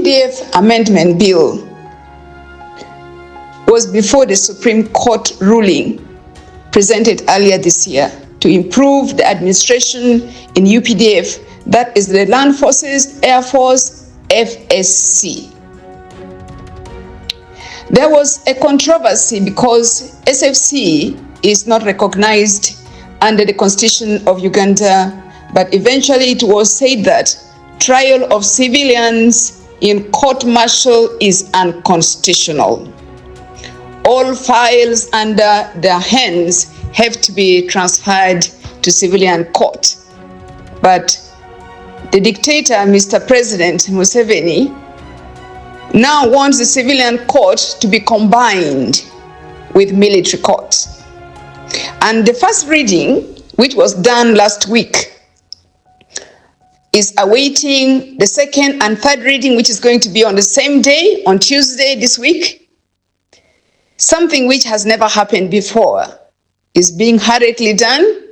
UPDF Amendment Bill was before the Supreme Court ruling presented earlier this year to improve the administration in UPDF, that is the Land Forces, Air Force, FSC. There was a controversy because SFC is not recognized under the Constitution of Uganda, but eventually it was said that trial of civilians in court-martial is unconstitutional. All files under their hands have to be transferred to civilian court. But the dictator, Mr. President Museveni, now wants the civilian court to be combined with military court. And the first reading, which was done last week, is awaiting the second and third reading, which is going to be on the same day, on Tuesday this week. Something which has never happened before is being hurriedly done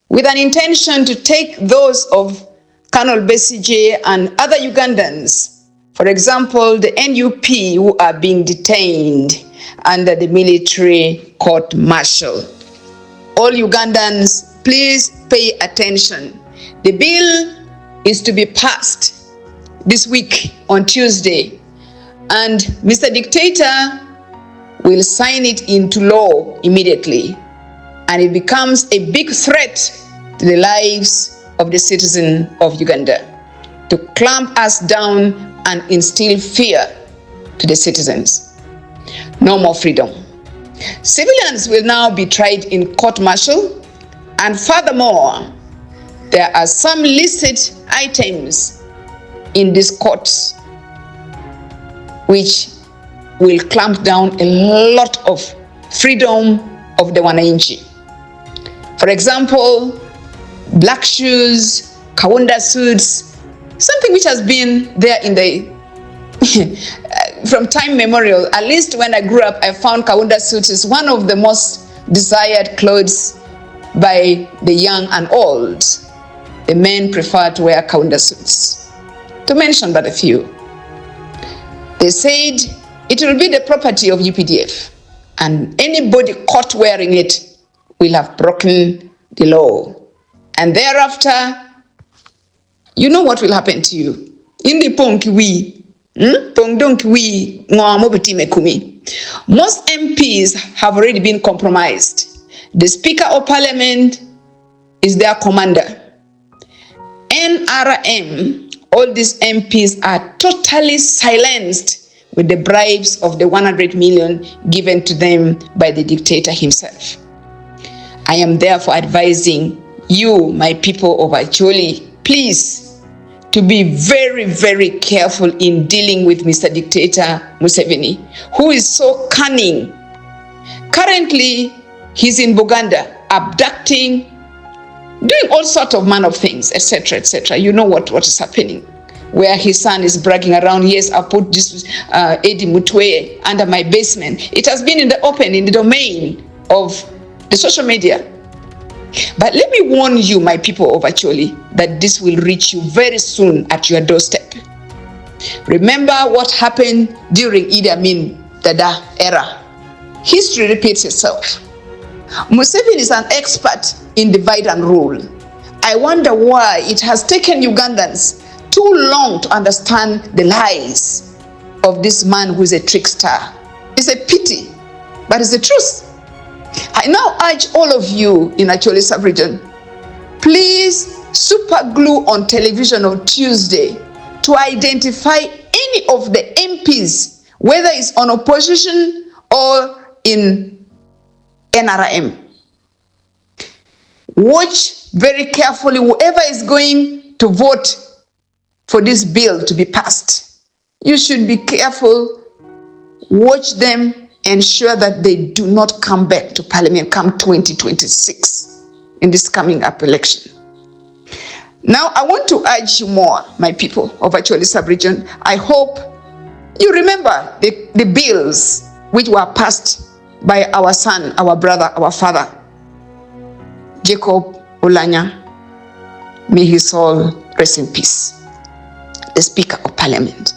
with an intention to take those of Colonel Besigye and other Ugandans, for example, the NUP who are being detained under the military court-martial. All Ugandans, please pay attention. The bill is to be passed this week on Tuesday, and Mr. Dictator will sign it into law immediately, and it becomes a big threat to the lives of the citizens of Uganda, to clamp us down and instill fear to the citizens. No more freedom. Civilians will now be tried in court-martial, and furthermore, there are some listed items in this court which will clamp down a lot of freedom of the wananchi. For example, black shoes, kaunda suits, something which has been there in the from time memorial. At least when I grew up, I found kaunda suits is one of the most desired clothes by the young and old. The men prefer to wear kaunda suits, to mention but a few. They said it will be the property of UPDF, and anybody caught wearing it will have broken the law. And thereafter, you know what will happen to you. In the Pongkiwi, most MPs have already been compromised. The Speaker of Parliament is their commander. NRM, all these MPs are totally silenced with the bribes of the 100 million given to them by the dictator himself. I am therefore advising you, my people of Acholi, please, to be very, very careful in dealing with Mr. Dictator Museveni, who is so cunning. Currently, he's in Baganda, abducting, doing all sorts of manner of things, etc., etc. You know what is happening, where his son is bragging around, yes, I put this Eddie Mutwe under my basement. It has been in the open, in the domain of the social media. But let me warn you, my people of Acholi, that this will reach you very soon at your doorstep. Remember what happened during Idi Amin Dada era. History repeats itself. Museveni is an expert in divide and rule. I wonder why it has taken Ugandans too long to understand the lies of this man who is a trickster. It's a pity, but it's the truth. I now urge all of you in Acholi sub-region, please super glue on television on Tuesday to identify any of the MPs, whether it's on opposition or in NRM. Watch very carefully whoever is going to vote for this bill to be passed. You should be careful, watch them, ensure that they do not come back to Parliament come 2026 in this coming up election. Now, I want to urge you more, my people of Acholi sub-region. I hope you remember the bills which were passed by our son, our brother, our father, Jacob Olanya. May his soul rest in peace. The Speaker of Parliament.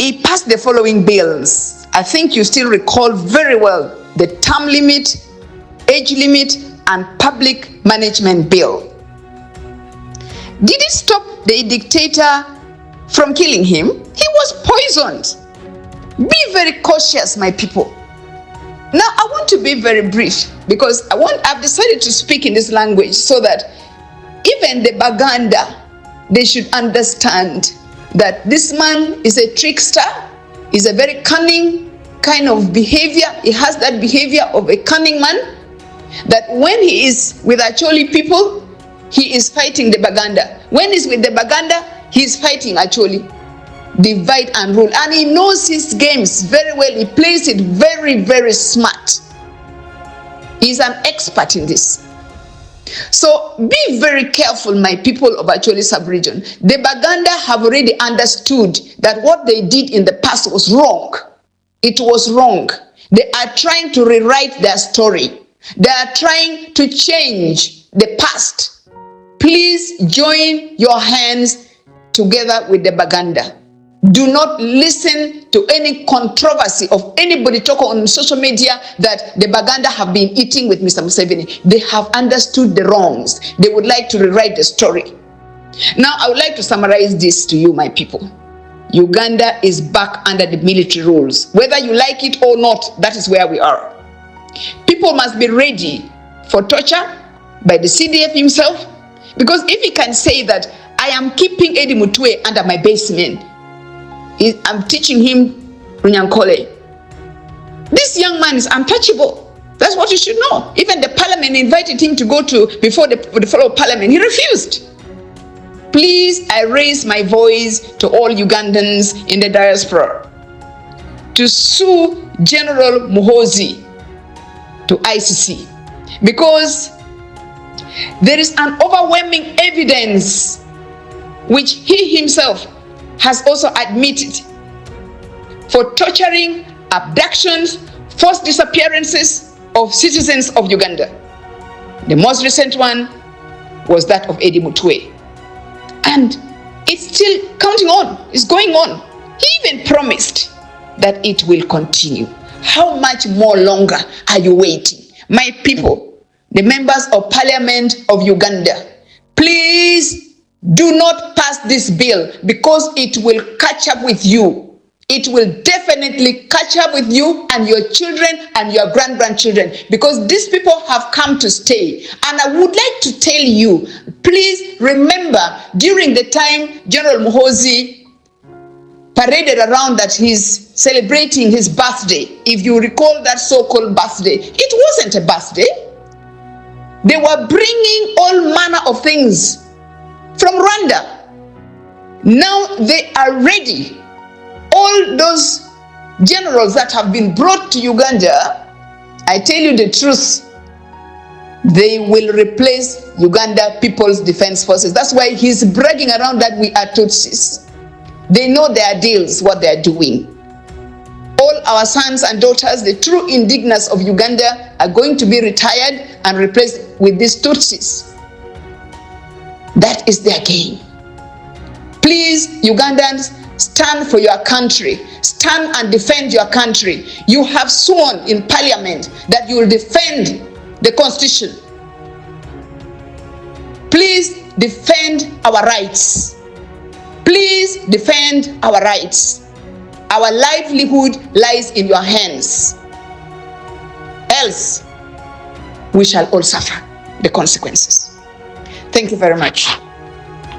he passed the following bills. I think you still recall very well the term limit, age limit, and public management bill. Did it stop the dictator from killing him? He was poisoned. Be very cautious, my people. Now, I want to be very brief because I've decided to speak in this language so that even the Baganda, they should understand that this man is a trickster, is a very cunning kind of behavior. He has that behavior of a cunning man, that when he is with Acholi people, he is fighting the Baganda. When he's with the Baganda, he is fighting Acholi. Divide and rule. And he knows his games very well. He plays it very, very smart. He's an expert in this. So be very careful, my people of Acholi sub-region. The Baganda have already understood that what they did in the past was wrong. It was wrong. They are trying to rewrite their story. They are trying to change the past. Please join your hands together with the Baganda. Do not listen to any controversy of anybody talking on social media that the Baganda have been eating with Mr. Museveni. They have understood the wrongs. They would like to rewrite the story. Now, I would like to summarize this to you, my people. Uganda is back under the military rules. Whether you like it or not, that is where we are. People must be ready for torture by the CDF himself. Because if he can say that, I am keeping Eddie Mutwe under my basement, I'm teaching him Banyankole. This young man is untouchable. That's what you should know. Even the parliament invited him to go to before the floor of parliament. He refused. Please, I raise my voice to all Ugandans in the diaspora to sue General Muhoozi to ICC, because there is an overwhelming evidence which he himself has also admitted for torturing, abductions, forced disappearances of citizens of Uganda. The most recent one was that of Eddie Mutwe. And it's still counting on, it's going on. He even promised that it will continue. How much more longer are you waiting? My people, the members of parliament of Uganda, please do not pass this bill, because it will catch up with you. It will definitely catch up with you and your children and your grandchildren, because these people have come to stay. And I would like to tell you, please remember, during the time General Muhoozi paraded around that he's celebrating his birthday, if you recall that so-called birthday, it wasn't a birthday. They were bringing all manner of things from Rwanda. Now they are ready. All those generals that have been brought to Uganda, I tell you the truth, they will replace Uganda People's Defense Forces. That's why he's bragging around that we are Tutsis. They know their deals, what they are doing. All our sons and daughters, the true indigenous of Uganda, are going to be retired and replaced with these Tutsis. That is their game. Please, Ugandans, stand for your country. Stand and defend your country. You have sworn in parliament that you will defend the constitution. Please defend our rights. Please defend our rights. Our livelihood lies in your hands. Else, we shall all suffer the consequences. Thank you very much.